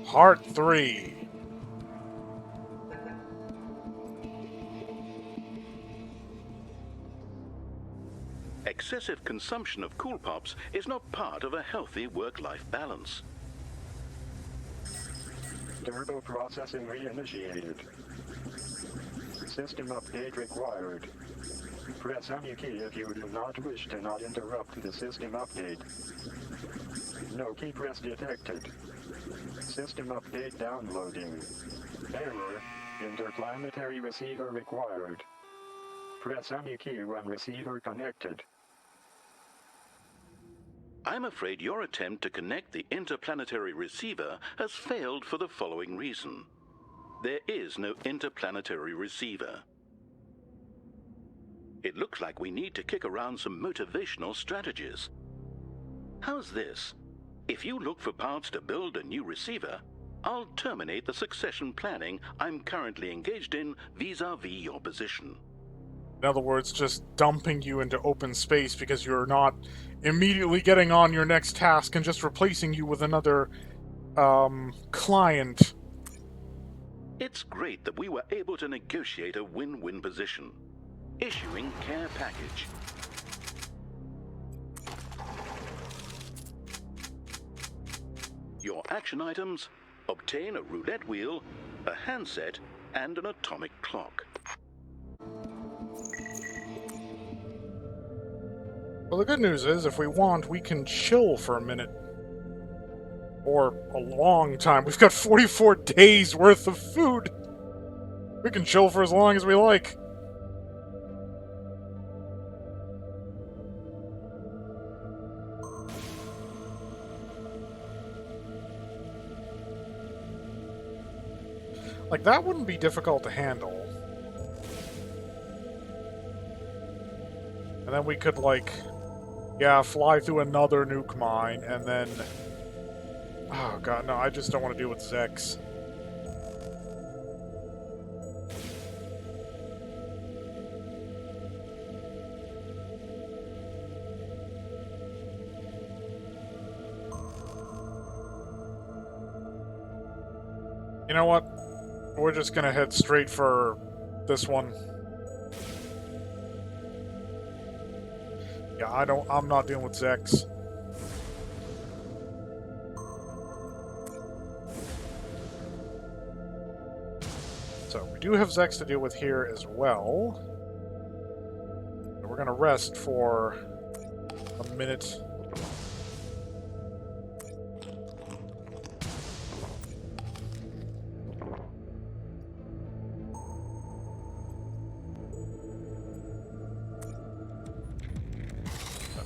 Part 3. Excessive consumption of Cool Pops is not part of a healthy work-life balance. Turbo processing reinitiated. System update required. Press any key if you do not wish to not interrupt the system update. No key press detected. System update downloading. Error. Interplanetary receiver required. Press any key when receiver connected. I'm afraid your attempt to connect the interplanetary receiver has failed for the following reason. There is no interplanetary receiver. It looks like we need to kick around some motivational strategies. How's this? If you look for parts to build a new receiver, I'll terminate the succession planning I'm currently engaged in vis-a-vis your position. In other words, just dumping you into open space because you're not immediately getting on your next task and just replacing you with another, client. It's great that we were able to negotiate a win-win position. Issuing care package. Your action items: obtain a roulette wheel, a handset, and an atomic clock. Well, the good news is, if we want, we can chill for a minute. Or a long time. We've got 44 days worth of food! We can chill for as long as we like. Like, that wouldn't be difficult to handle. And then we could, like, yeah, fly through another nuke mine, and then... Oh god, no, I just don't want to deal with Zex. You know what? We're just gonna head straight for this one. Yeah, I'm not dealing with Zex. So, we do have Zex to deal with here as well. We're gonna rest for a minute.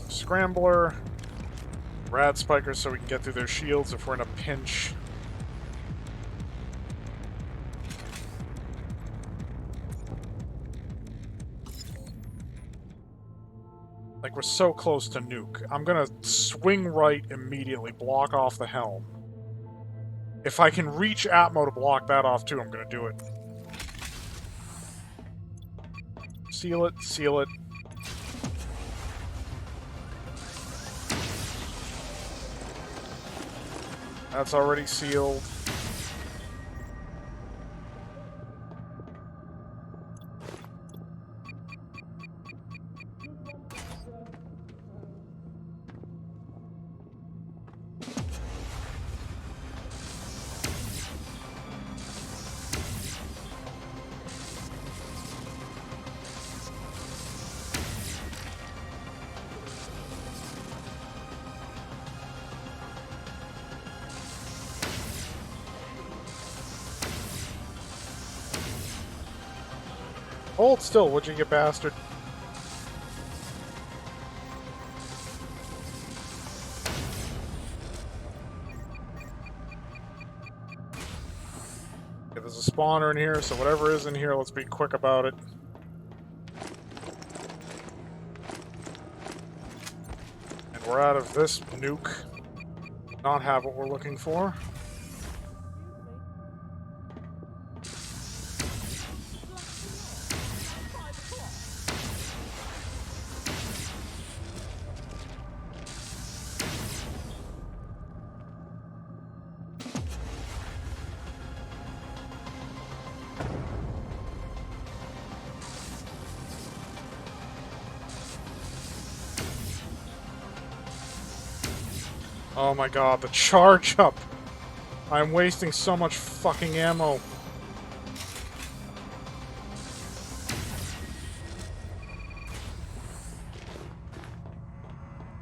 Scrambler, Rad Spikers so we can get through their shields if we're in a pinch. Like, we're so close to nuke. I'm gonna swing right immediately, block off the helm. If I can reach Atmo to block that off too, I'm gonna do it. Seal it, seal it. That's already sealed. Hold still, would you bastard? Okay, there's a spawner in here, so whatever is in here, let's be quick about it. And we're out of this nuke. Not have what we're looking for. Oh my god, the charge up! I'm wasting so much fucking ammo.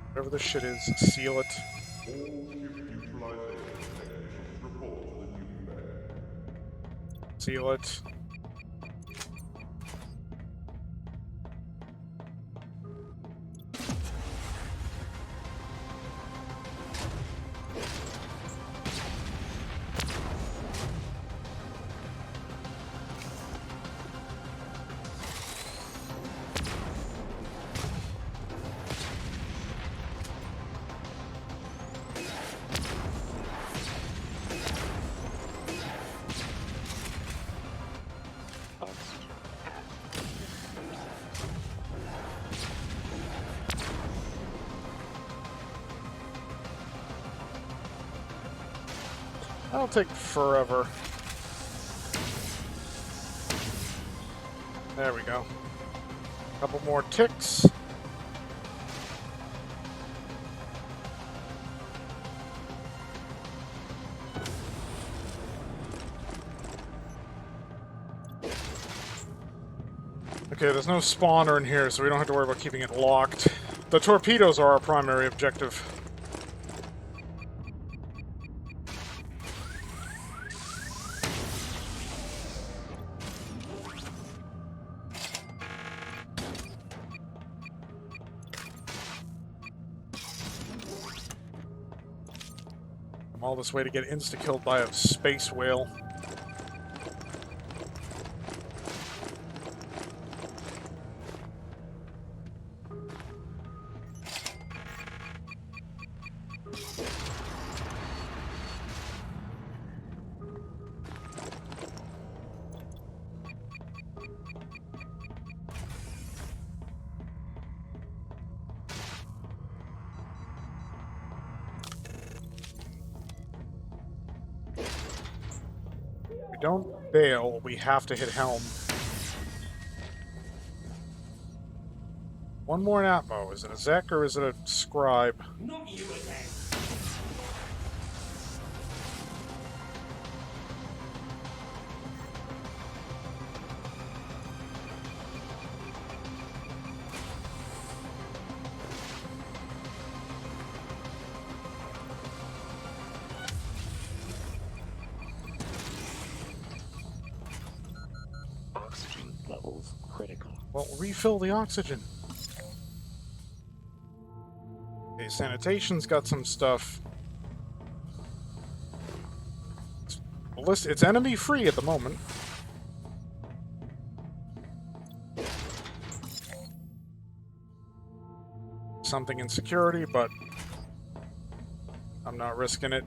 Whatever this shit is, seal it. All ship neutralization technicians report to the Juve. Seal it. That'll take forever. There we go. Couple more ticks. Okay, there's no spawner in here, so we don't have to worry about keeping it locked. The torpedoes are our primary objective. I'm all this way to get insta-killed by a space whale. Don't bail, we have to hit helm. One more in Atmo. Is it a Zek or is it a Scribe? Not you again. Oxygen levels critical. Well, refill the oxygen. Okay, sanitation's got some stuff. It's enemy free at the moment. Something in security, but I'm not risking it.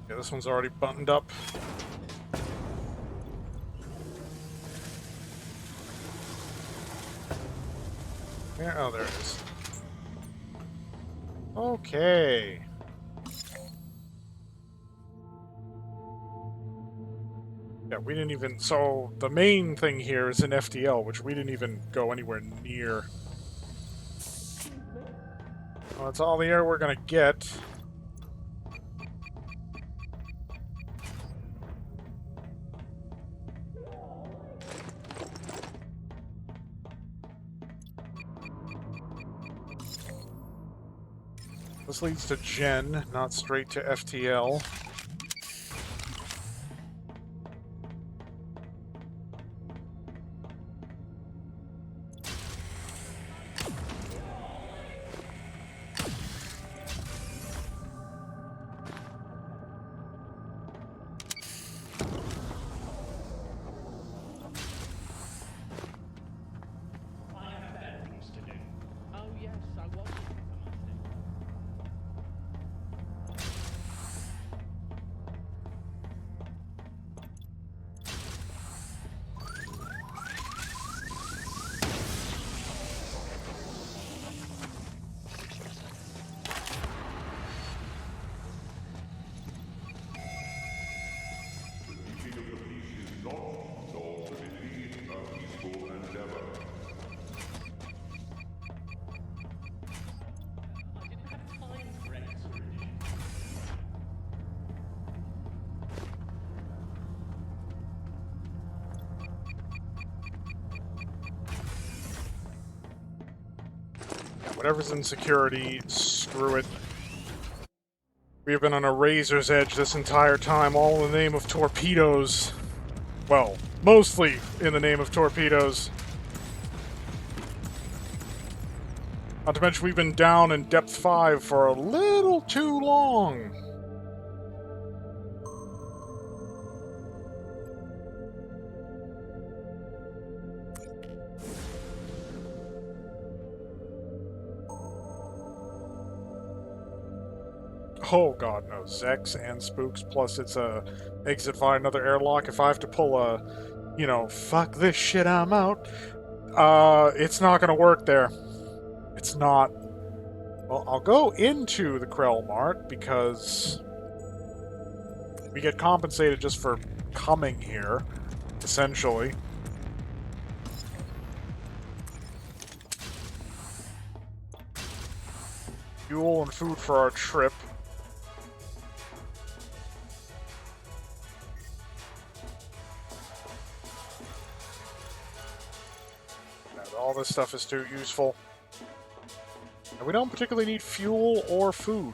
Yeah, this one's already buttoned up. Yeah, oh, there it is. Okay. Yeah, we didn't even... So, the main thing here is an FTL, which we didn't even go anywhere near. Well, that's all the air we're gonna get. This leads to Gen, not straight to FTL. I have better things to do. Oh yes, I was. Whatever's in security, screw it. We have been on a razor's edge this entire time, all in the name of torpedoes. Well, mostly in the name of torpedoes. Not to mention we've been down in depth 5 for a little too long. Oh god, no. Zex and Spooks, plus it's a exit via another airlock. If I have to pull a, you know, fuck this shit, I'm out, it's not gonna work there. It's not. Well, I'll go into the Krell Mart because we get compensated just for coming here, essentially. Fuel and food for our trip. All this stuff is too useful. And we don't particularly need fuel or food.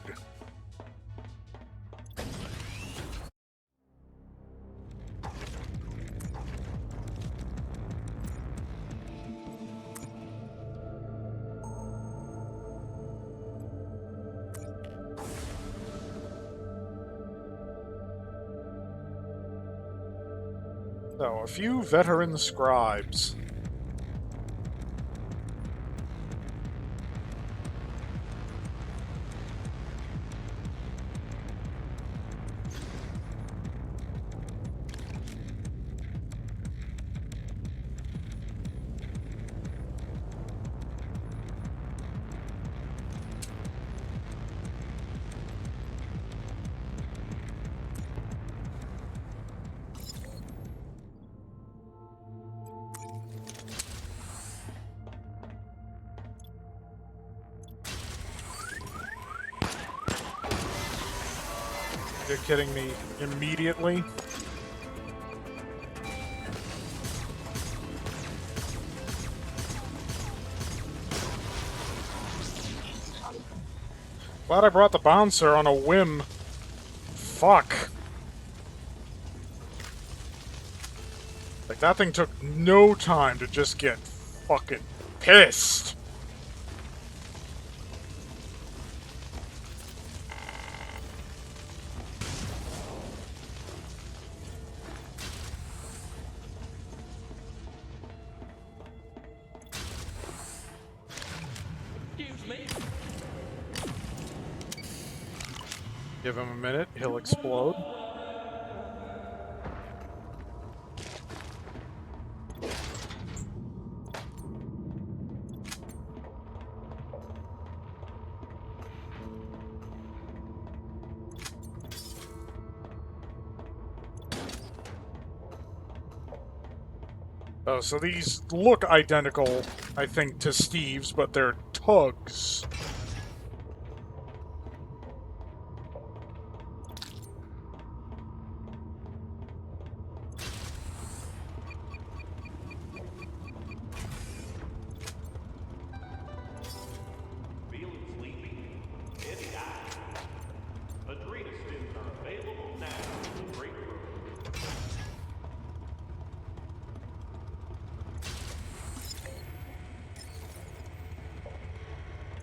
So, a few veteran scribes. You're kidding me immediately? Glad I brought the bouncer on a whim. Fuck. Like, that thing took no time to just get fucking pissed. Give him a minute, he'll explode. Oh, so these look identical, I think, to Steve's, but they're tugs.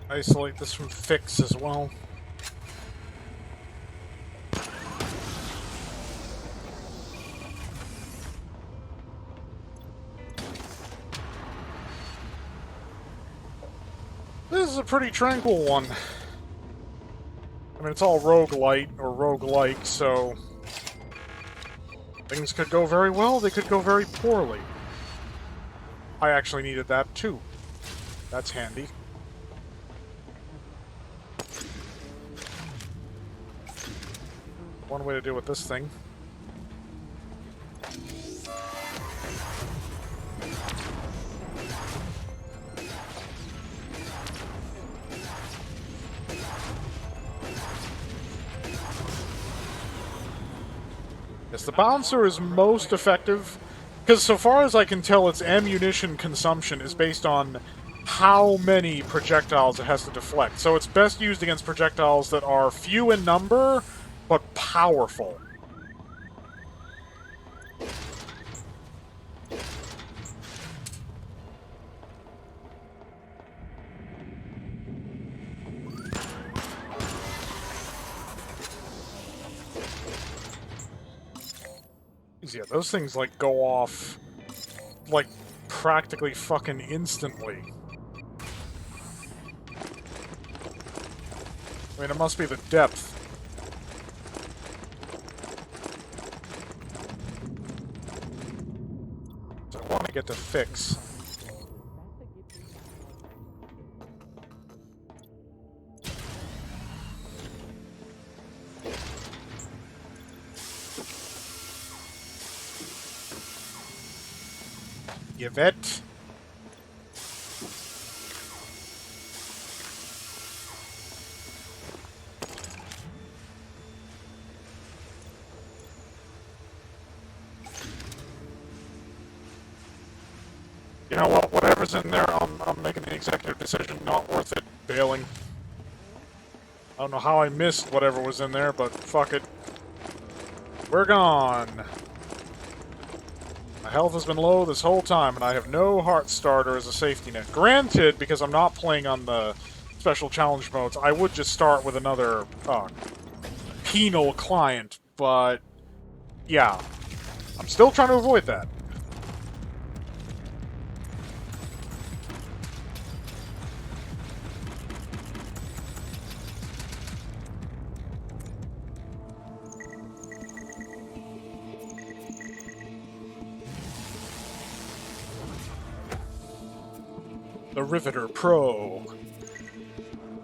Isolate this from Fix as well. This is a pretty tranquil one. I mean, it's all roguelite or roguelike, so things could go very well, they could go very poorly. I actually needed that too. That's handy. One way to deal with this thing. Yes, the bouncer is most effective, because so far as I can tell, its ammunition consumption is based on how many projectiles it has to deflect. So it's best used against projectiles that are few in number, but powerful. Yeah, those things, like, go off, like, practically fucking instantly. I mean, it must be the depth. So I want to get to fix. Yvette. You know what? Whatever's in there, I'm making the executive decision. Not worth it. Bailing. I don't know how I missed whatever was in there, but fuck it. We're gone. My health has been low this whole time, and I have no heart starter as a safety net. Granted, because I'm not playing on the special challenge modes, I would just start with another penal client, but yeah. I'm still trying to avoid that. The Riveter Pro.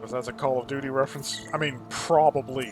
If that's a Call of Duty reference, I mean, probably.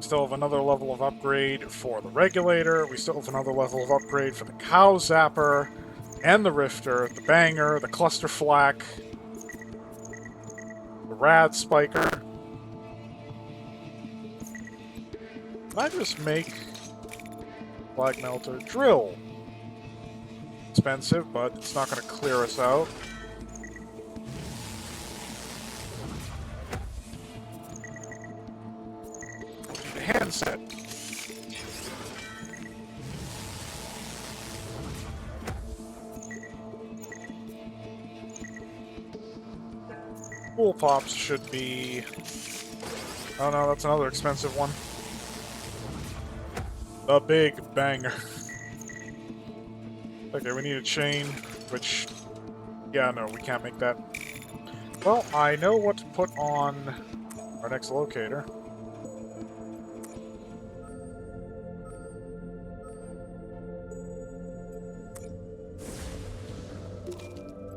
Still have another level of upgrade for the regulator. We still have another level of upgrade for the cow zapper, and the rifter, the banger, the cluster flak, the rad spiker. Can I just make flag melter drill? Expensive, but it's not going to clear us out. Handset. Pool pops should be... Oh no, that's another expensive one. The big banger. Okay, we need a chain, which... Yeah, no, we can't make that. Well, I know what to put on our next locator.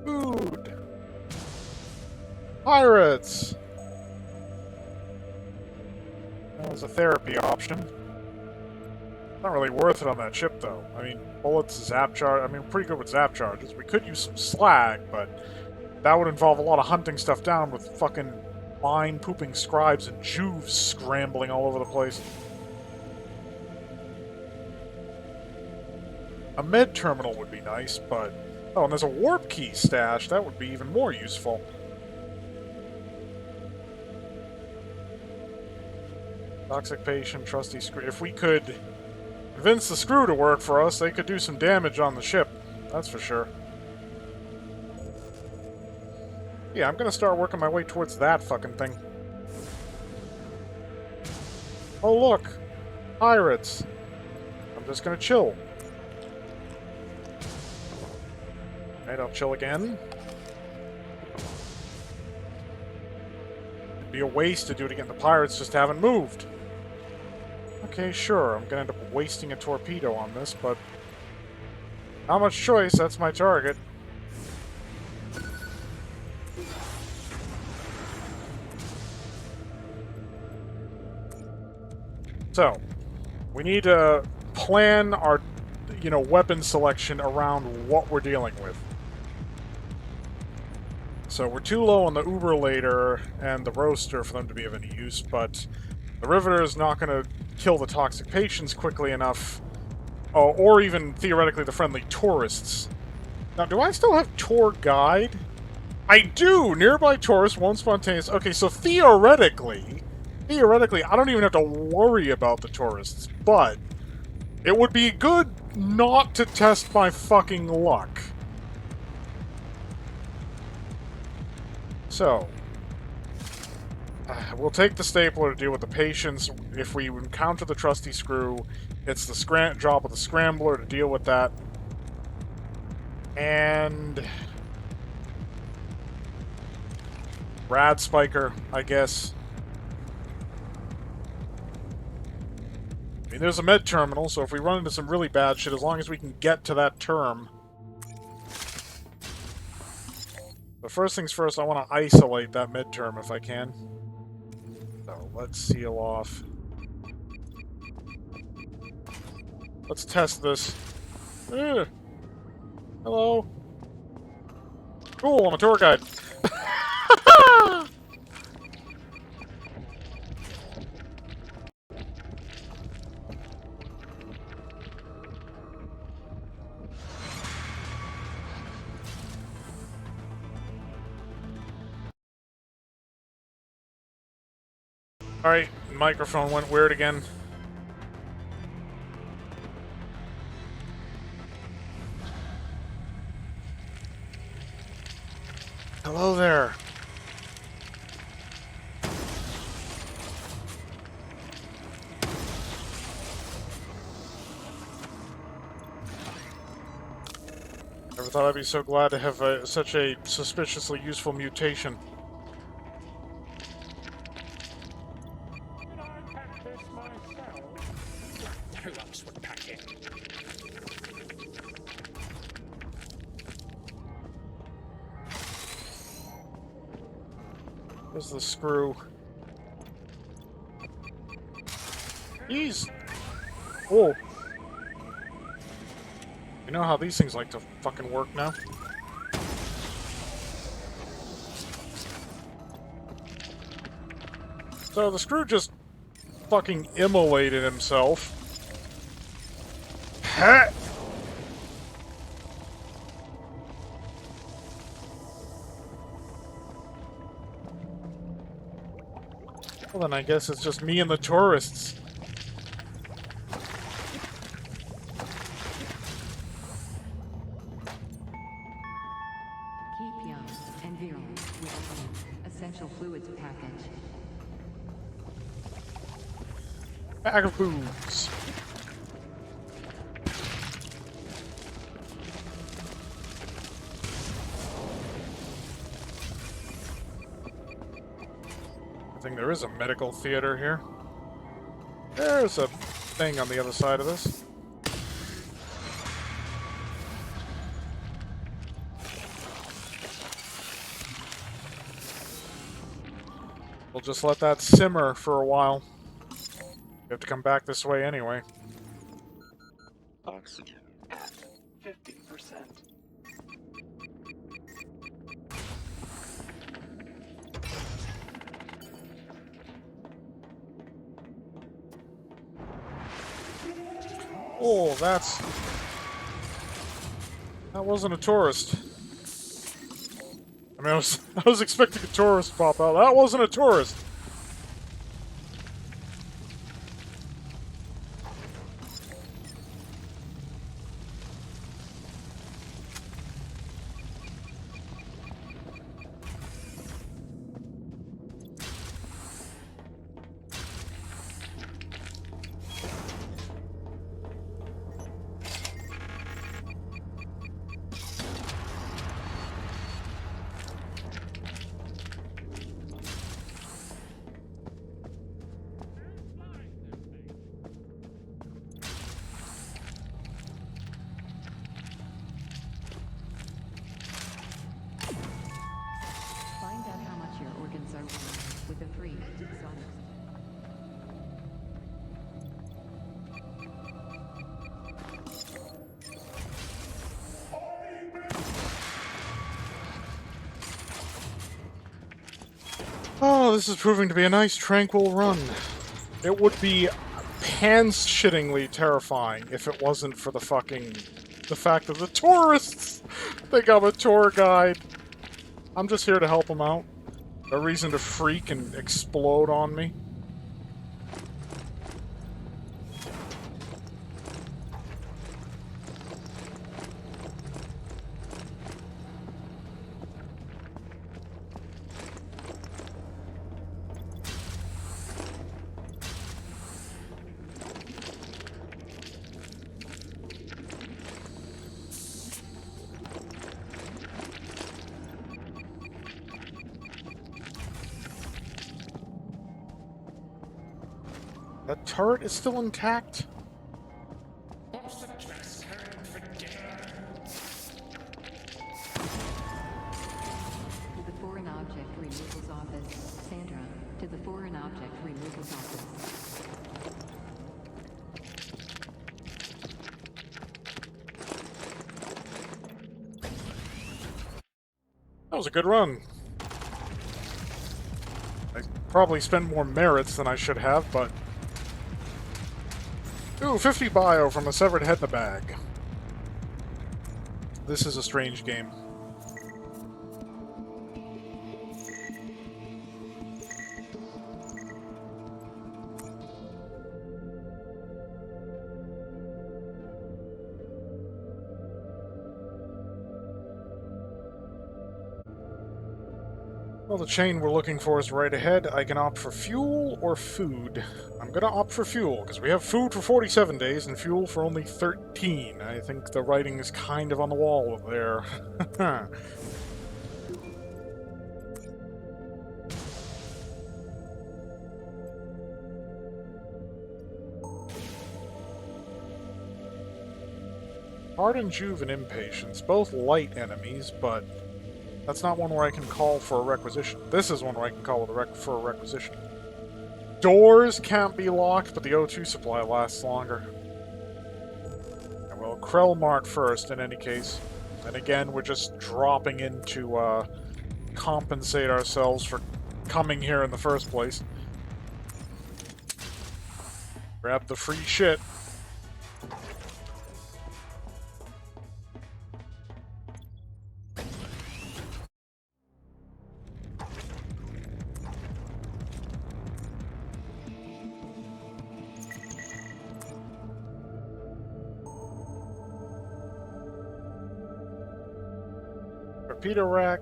Food! Pirates! That was a therapy option. Not really worth it on that ship, though. I mean, bullets, zap charge... I mean, we're pretty good with zap charges. We could use some slag, but that would involve a lot of hunting stuff down with fucking mine-pooping scribes and Juves scrambling all over the place. A med terminal would be nice, but... Oh, and there's a warp key stash. That would be even more useful. Toxic patient, trusty screw. If we could convince the screw to work for us, they could do some damage on the ship. That's for sure. Yeah, I'm gonna start working my way towards that fucking thing. Oh, look! Pirates! I'm just gonna chill. Alright, I'll chill again. It'd be a waste to do it again. The pirates just haven't moved. Okay, sure, I'm gonna end up wasting a torpedo on this, but Not much choice, that's my target. So, we need to plan our, weapon selection around what we're dealing with. So we're too low on the Uberlator and the Roaster for them to be of any use, but the Riveter is not going to kill the toxic patients quickly enough, or even, theoretically, the friendly tourists. Now, do I still have Tour Guide? I do! Nearby tourists won't spontaneous... Okay, so theoretically, I don't even have to worry about the tourists, but it would be good not to test my fucking luck. So, we'll take the stapler to deal with the patients. If we encounter the trusty screw, it's the job of the scrambler to deal with that. And... Rad Spiker, I guess. I mean, there's a med terminal, so if we run into some really bad shit, as long as we can get to that term. But first things first, I want to isolate that mid-term if I can. So, let's seal off. Let's test this. Ugh. Hello. Cool, I'm a tour guide. Alright, microphone went weird again. Hello there. Never thought I'd be so glad to have such a suspiciously useful mutation. Did I pack this myself? Deluxe would pack it. There's the screw. Jeez! Oh! You know how these things like to fucking work now? So the screw just fucking immolated himself. Ha! Well then I guess it's just me and the tourists. Keep young and virulent with essential fluids package. Bag of foods. I think there is a medical theater here. There's a thing on the other side of this. We'll just let that simmer for a while. We have to come back this way anyway. Oxygen at 50%. Oh, that wasn't a tourist. I mean, I was expecting a tourist to pop out. That wasn't a tourist. Oh, this is proving to be a nice, tranquil run. It would be pants-shittingly terrifying if it wasn't for the fact that the tourists think I'm a tour guide. I'm just here to help them out. A reason to freak and explode on me. That turret is still intact? What's the dress code for dinner? To the foreign object removals office. Sandra, to the foreign object removals office. That was a good run. I probably spent more merits than I should have, but... Ooh, 50 bio from a severed head in the bag. This is a strange game. Well, the chain we're looking for is right ahead. I can opt for fuel or food. I'm gonna opt for fuel, because we have food for 47 days and fuel for only 13. I think the writing is kind of on the wall there. Hardened Juve and Impatience, both light enemies, but that's not one where I can call for a requisition. This is one where I can call for a requisition. Doors can't be locked, but the O2 supply lasts longer. And we'll Krell Mart first, in any case. And again, we're just dropping in to compensate ourselves for coming here in the first place. Grab the free shit. Torpedo rack,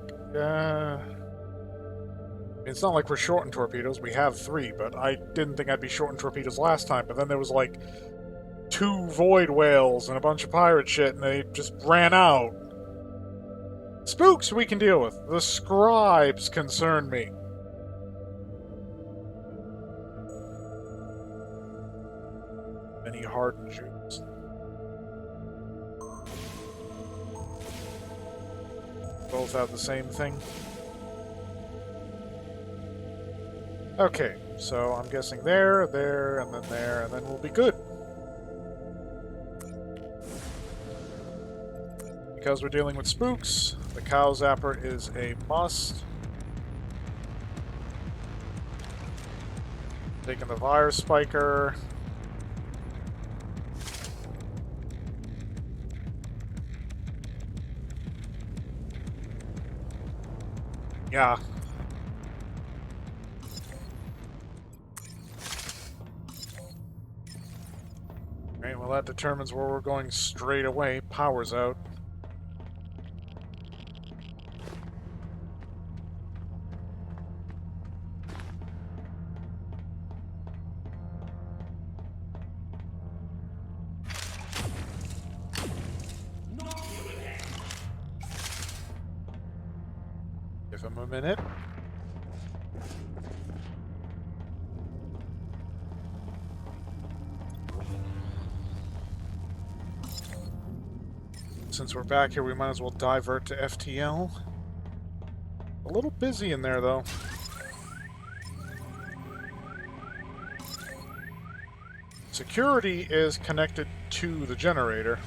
it's not like we're short on torpedoes. We have 3, but I didn't think I'd be short on torpedoes last time. But then there was like 2 void whales and a bunch of pirate shit, and they just ran out. Spooks we can deal with. The scribes concern me. Any hardened Jews. Both have the same thing. Okay, so I'm guessing there, and then we'll be good. Because we're dealing with spooks, the cow zapper is a must. Taking the virus spiker. Yeah. Alright, well that determines where we're going straight away. Power's out. Give him a minute. Since we're back here, we might as well divert to FTL. A little busy in there, though. Security is connected to the generator.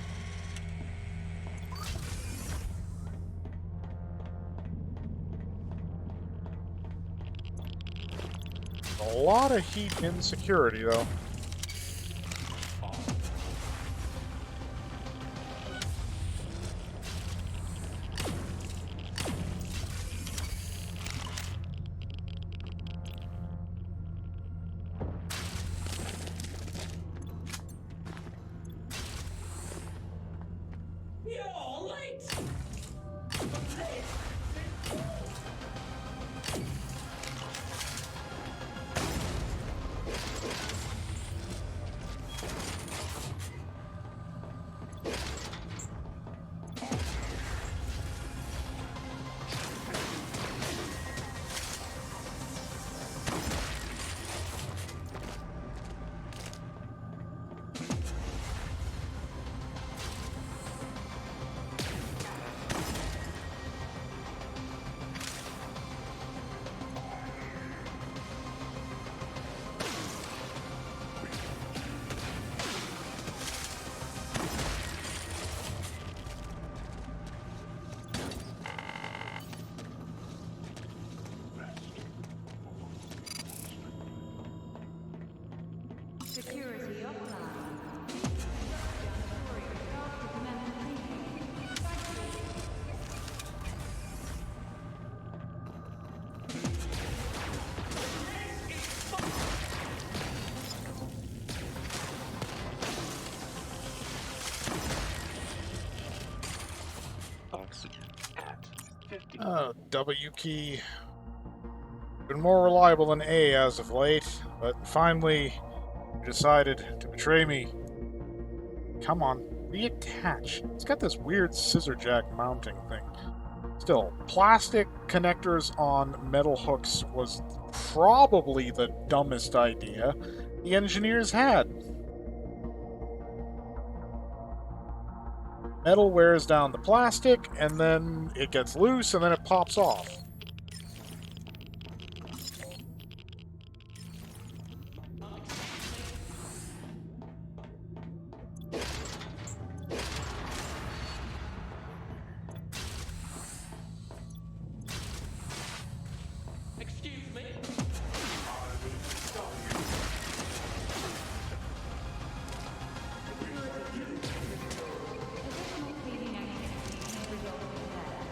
lot of heat insecurity, though. Security offline. Oxygen at 50. W key. Been more reliable than A as of late, but finally, you decided to betray me. Come on, reattach. It's got this weird scissor jack mounting thing. Still, plastic connectors on metal hooks was probably the dumbest idea the engineers had. Metal wears down the plastic, and then it gets loose, and then it pops off. Excuse me? Additional cleaning activities may result in death.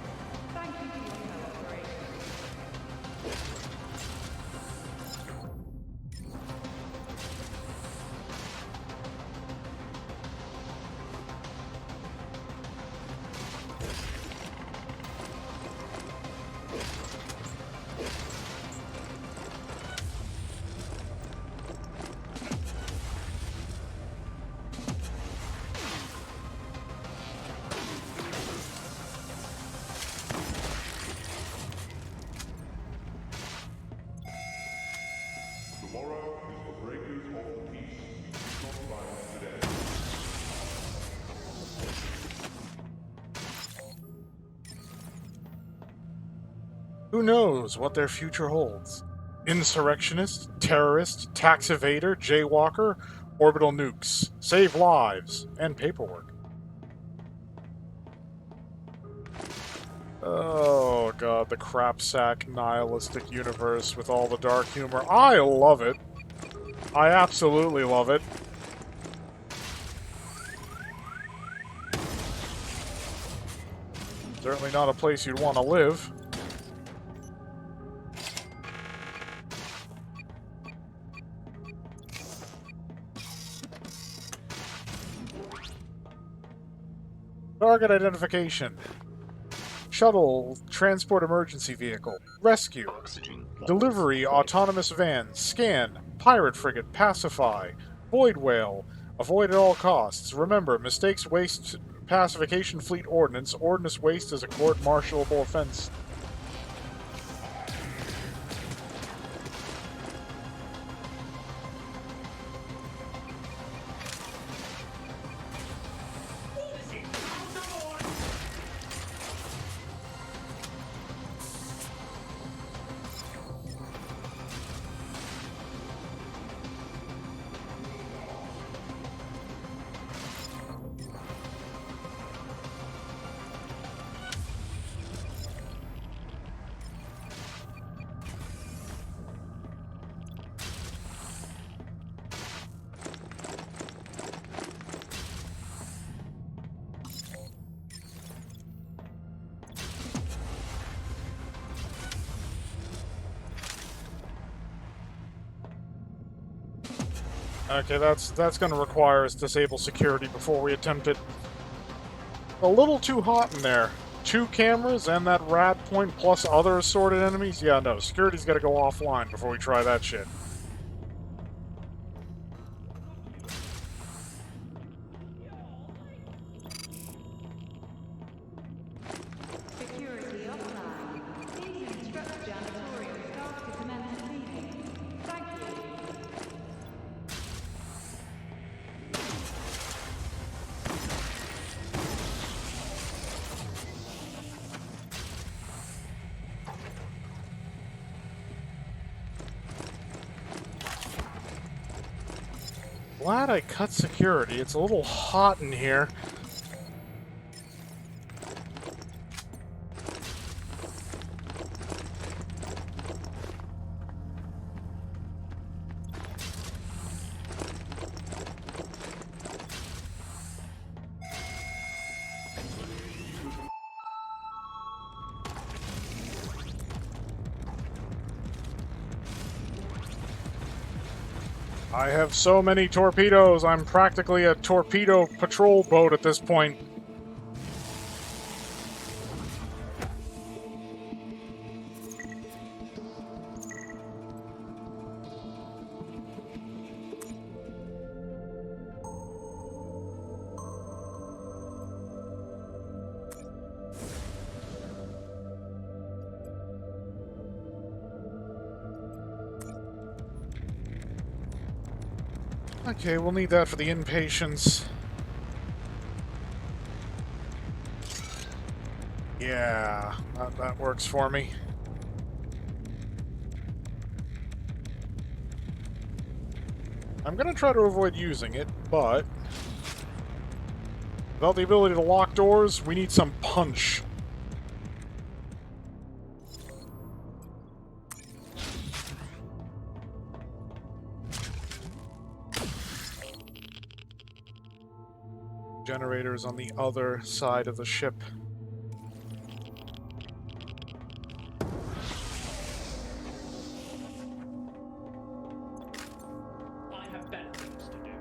Thank you for your cooperation. Tomorrow is the breakers of the peace. We do not find today. Who knows what their future holds? Insurrectionist, terrorist, tax evader, jaywalker, orbital nukes, save lives, and paperwork. Oh god, the crapsack nihilistic universe with all the dark humor. I love it. I absolutely love it. Certainly not a place you'd want to live. Target identification. Shuttle, transport emergency vehicle, rescue, Oxygen levels delivery, 5. autonomous van, scan, pirate frigate, pacify, void whale, avoid at all costs. Remember, mistakes waste pacification fleet ordnance. Ordnance waste is a court-martialable offense. Okay, that's going to require us to disable security before we attempt it. A little too hot in there. 2 cameras and that rad point plus other assorted enemies? Yeah, no, security's got to go offline before we try that shit. Security offline. Please instruct janitorial staff to commence cleaning. Thank you. Glad I cut security. It's a little hot in here. I have so many torpedoes, I'm practically a torpedo patrol boat at this point. Okay, we'll need that for the inpatients. Yeah, that works for me. I'm gonna try to avoid using it, but without the ability to lock doors, we need some punch. Generators on the other side of the ship. I have better things to do.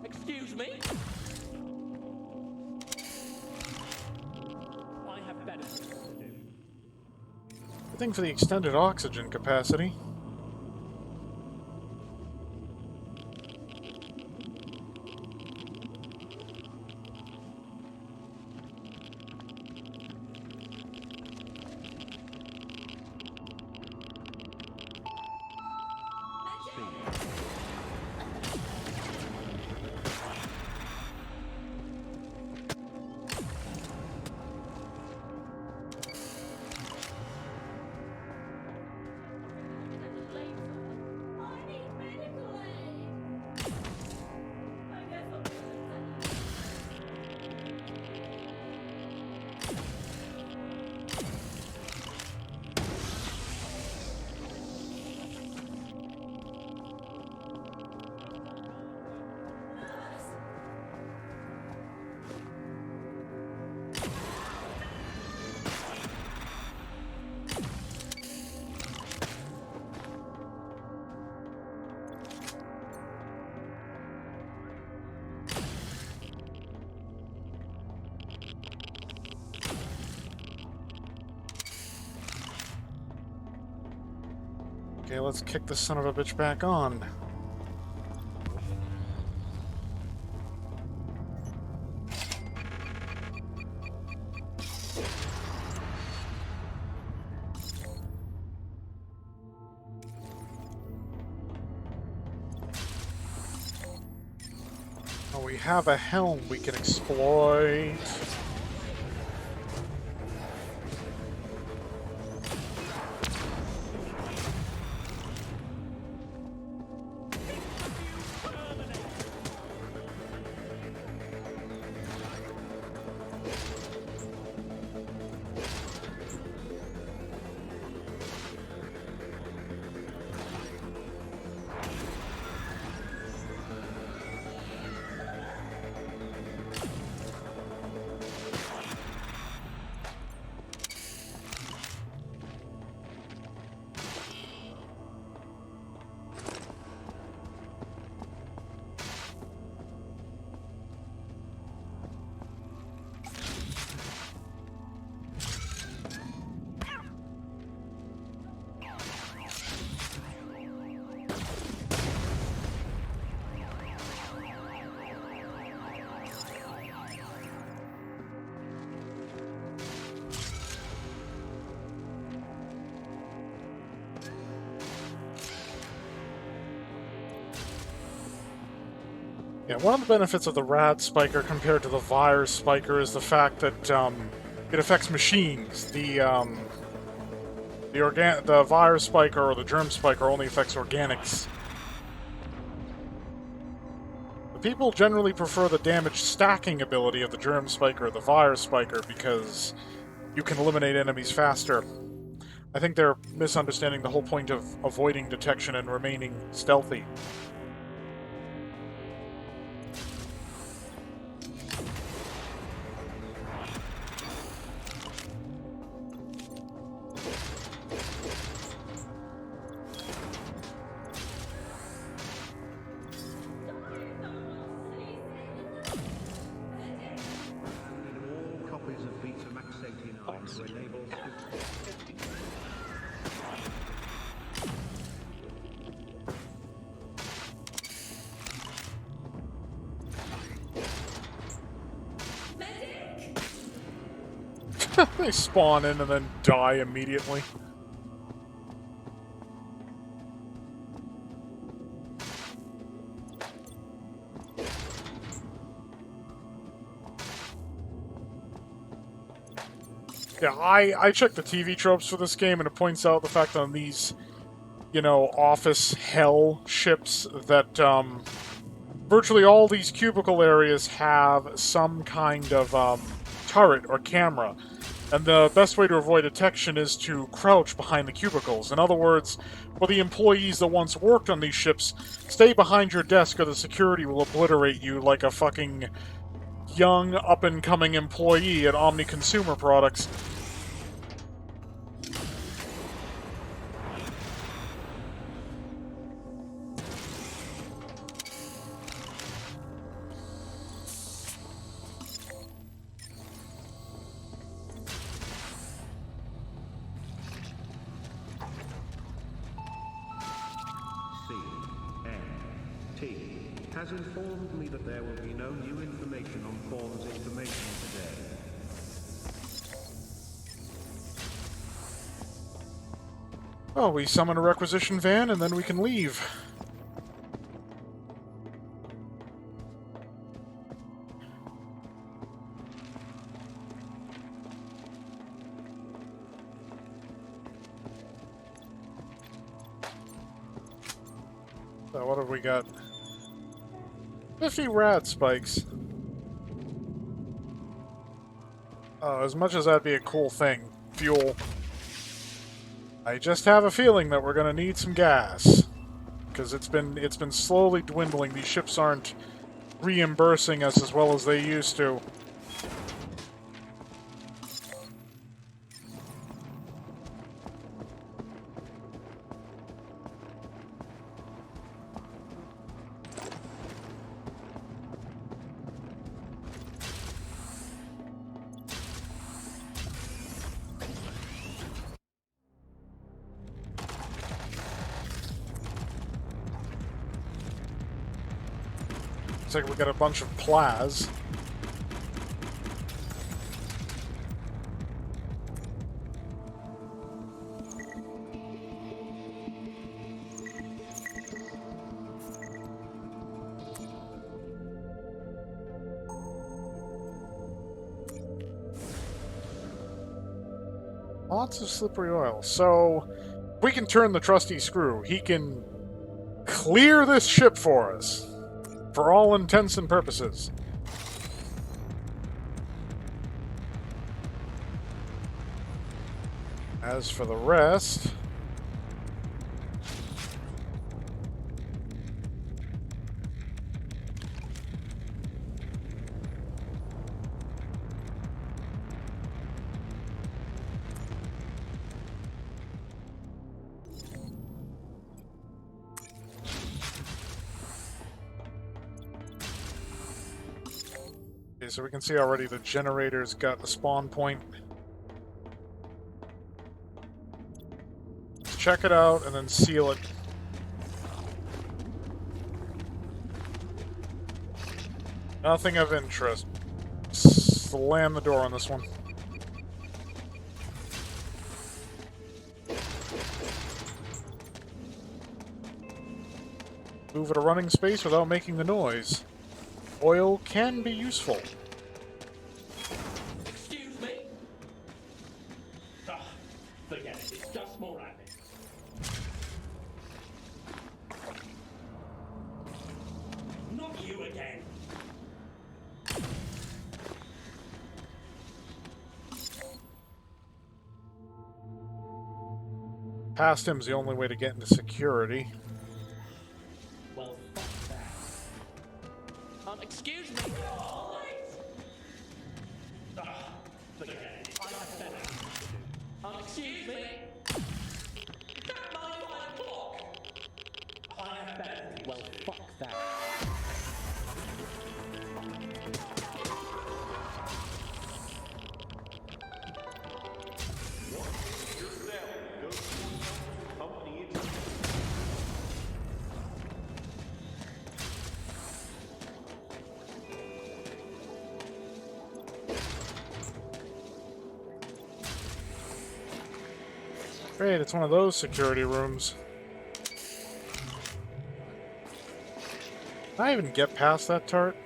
Excuse me? I have better things to do. Good thing for the extended oxygen capacity. Okay, let's kick this son of a bitch back on. Oh, we have a helm we can exploit. Yeah, one of the benefits of the Rad Spiker compared to the Virus Spiker is the fact that it affects machines. The Virus Spiker or the Germ Spiker only affects organics. The people generally prefer the damage stacking ability of the Germ Spiker or the Virus Spiker because you can eliminate enemies faster. I think they're misunderstanding the whole point of avoiding detection and remaining stealthy. They spawn in and then die immediately. Yeah, I checked the TV tropes for this game, and it points out the fact that on these, you know, office hell ships that, virtually all these cubicle areas have some kind of, turret or camera. And the best way to avoid detection is to crouch behind the cubicles. In other words, for the employees that once worked on these ships, stay behind your desk or the security will obliterate you like a fucking young, up-and-coming employee at Omni Consumer Products. CNT has informed me that there will be no new information on Form's information today. Oh, we summon a requisition van and then we can leave. So what have we got? 50 rad spikes. As much as that'd be a cool thing. Fuel. I just have a feeling that we're gonna need some gas. Because it's been slowly dwindling. These ships aren't reimbursing us as well as they used to. Looks like we got a bunch of Plaz. Lots of slippery oil. So, we can turn the trusty screw. He can clear this ship for us. For all intents and purposes. As for the rest... Okay, so we can see already the generator's got the spawn point. Let's check it out and then seal it. Nothing of interest. Slam the door on this one. Move at a running space without making the noise. Oil can be useful. Excuse me? Forget it. It's just more admin. Not you again. Past him's the only way to get into security. Well, fuck that. Excuse me. Forget it. I have better things to do. Excuse me. Is that my 5 o'clock? I have better things. Well, fuck that. Great, it's one of those security rooms. Can I even get past that turret?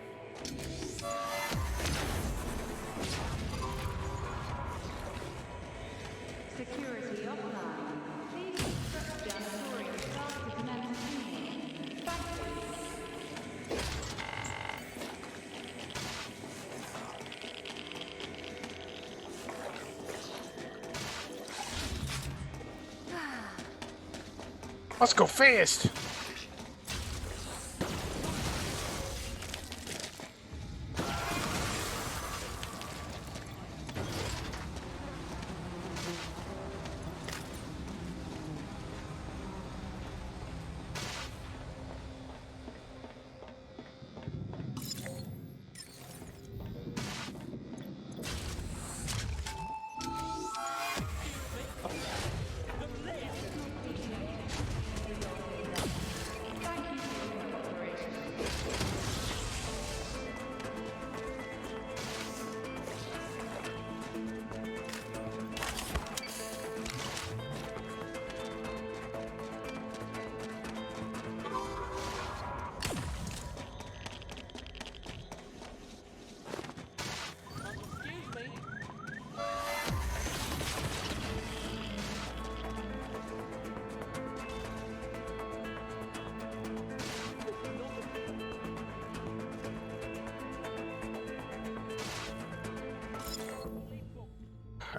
Security offline. Please instruct janitorial staff to commence cleaning. Thank you. Let's go fast!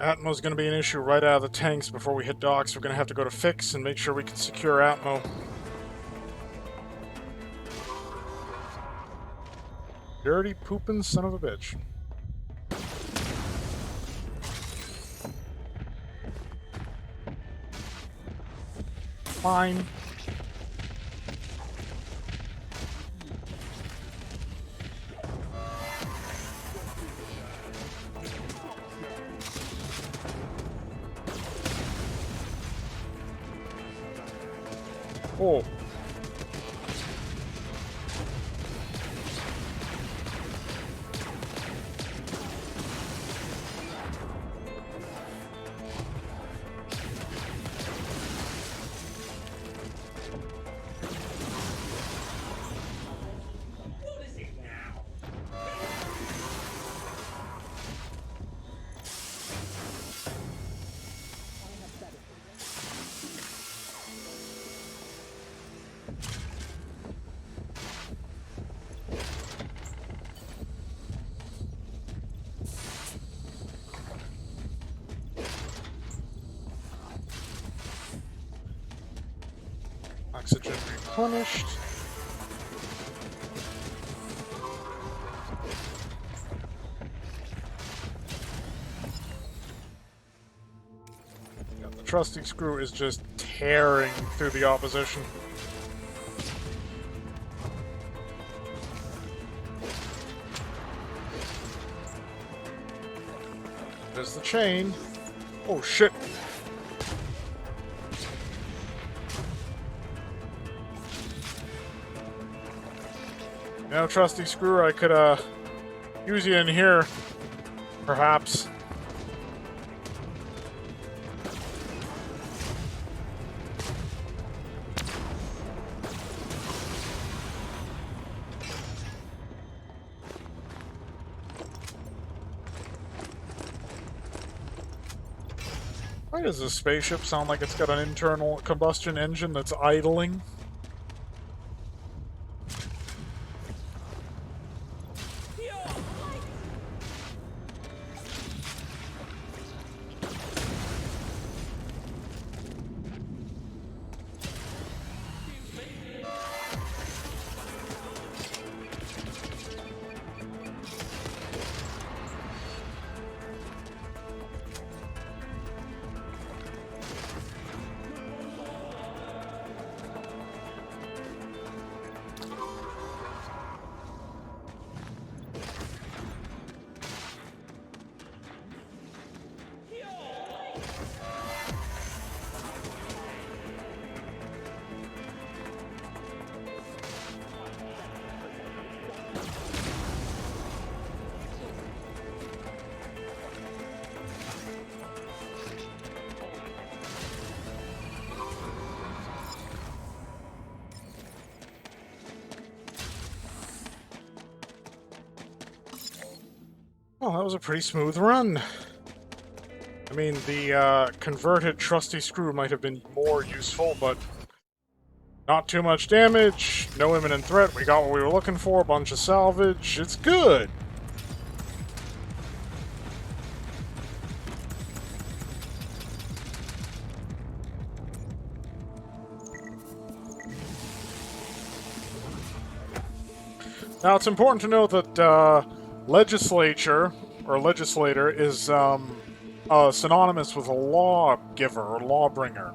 Atmo's going to be an issue right out of the tanks before we hit docks. We're going to have to go to fix and make sure we can secure Atmo. Dirty poopin' son of a bitch. Fine. Oxygen replenished. Yeah, the trusty screw is just tearing through the opposition. There's the chain. Oh shit. Now, trusty screw, I could use you in here, perhaps. Why does this spaceship sound like it's got an internal combustion engine that's idling? Oh, that was a pretty smooth run. I mean, the converted trusty screw might have been more useful, but not too much damage, no imminent threat, we got what we were looking for, a bunch of salvage, it's good! Now, it's important to note that legislature, or legislator, is synonymous with a lawgiver, or lawbringer,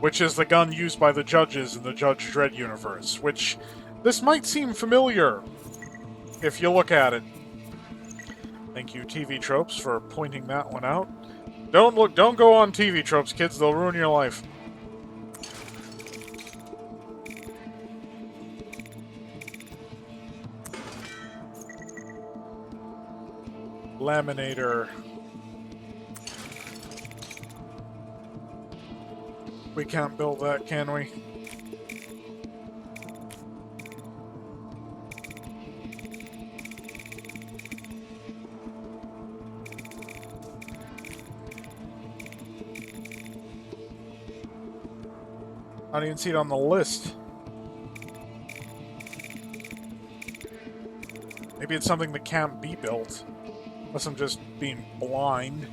which is the gun used by the judges in the Judge Dredd universe, which this might seem familiar if you look at it. Thank you, TV Tropes, for pointing that one out. Don't go on TV Tropes, kids, they'll ruin your life. Laminator. We can't build that, can we? I don't even see it on the list. Maybe it's something that can't be built. Unless I'm just being blind.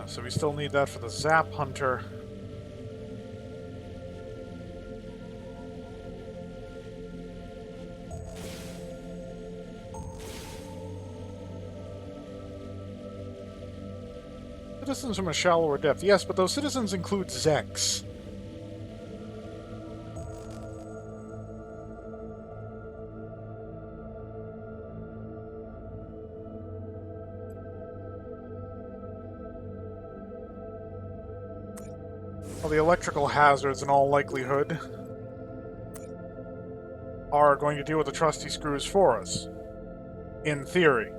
So we still need that for the Zap Hunter. Citizens from a shallower depth. Yes, but those citizens include Zex. Well, the electrical hazards, in all likelihood, are going to deal with the trusty screws for us. In theory. .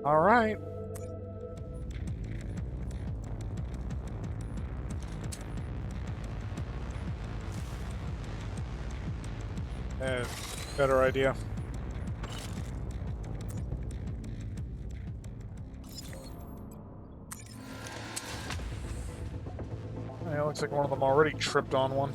All right. Better idea. Yeah, looks like one of them already tripped on one.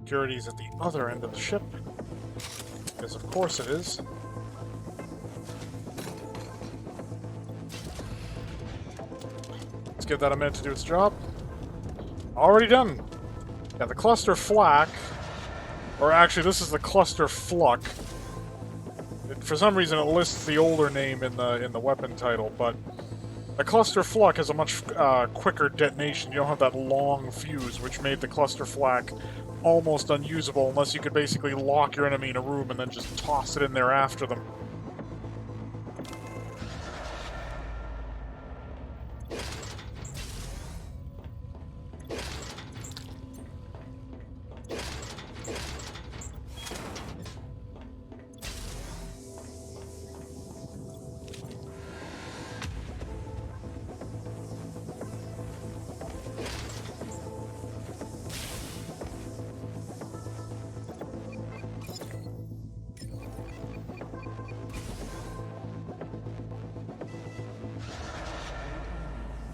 Security's at the other end of the ship. Because of course it is. Let's give that a minute to do its job. Already done. Yeah, the cluster flak, or actually this is the cluster fluck. For some reason it lists the older name in the weapon title, but the cluster fluck has a much quicker detonation. You don't have that long fuse, which made the cluster flak almost unusable unless you could basically lock your enemy in a room and then just toss it in there after them.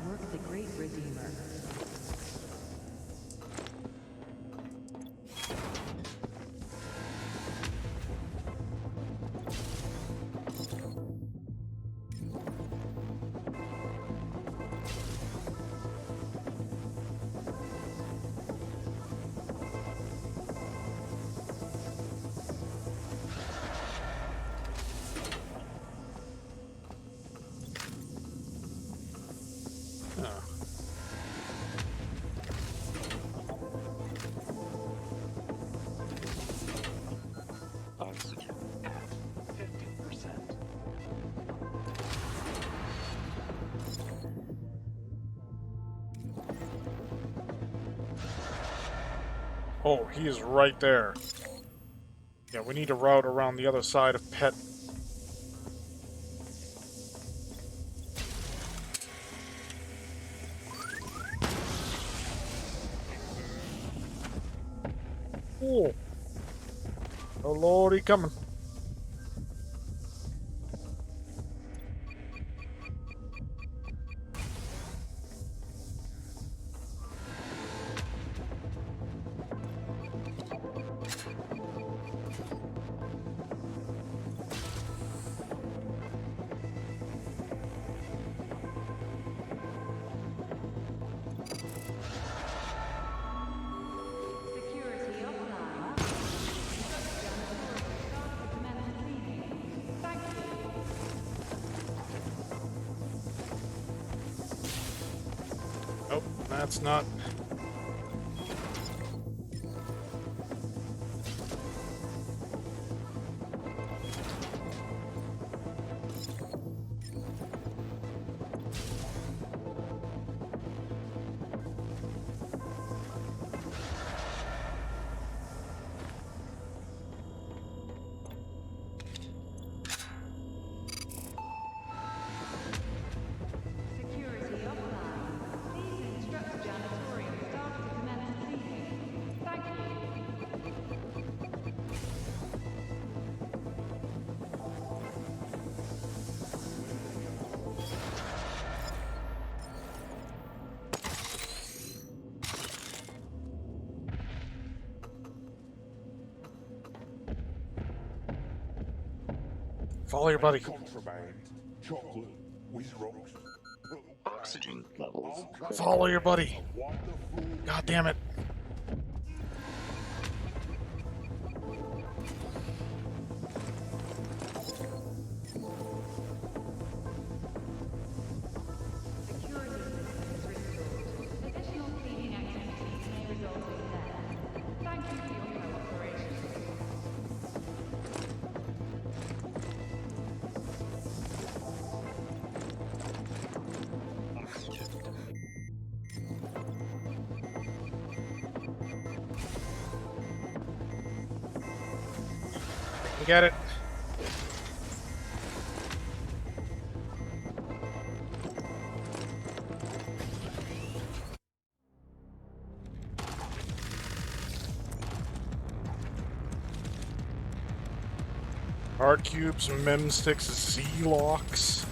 Work the Great Redeemer. Oh, he is right there. Yeah, we need to route around the other side of Pet. Oh. Oh lord, he coming. Security offline. Command cleaning. Thank you. Nope, that's not. Security offline. Please instruct janitorial staff to commence cleaning. Thank you. Follow your buddy. Contraband, chocolate, whiz rocks, oxygen levels. Follow your buddy. God damn it. Security is restored. Additional cleaning activities may result in death. Thank you for your cooperation. Get it. Hard cubes, mem sticks, Z-locks.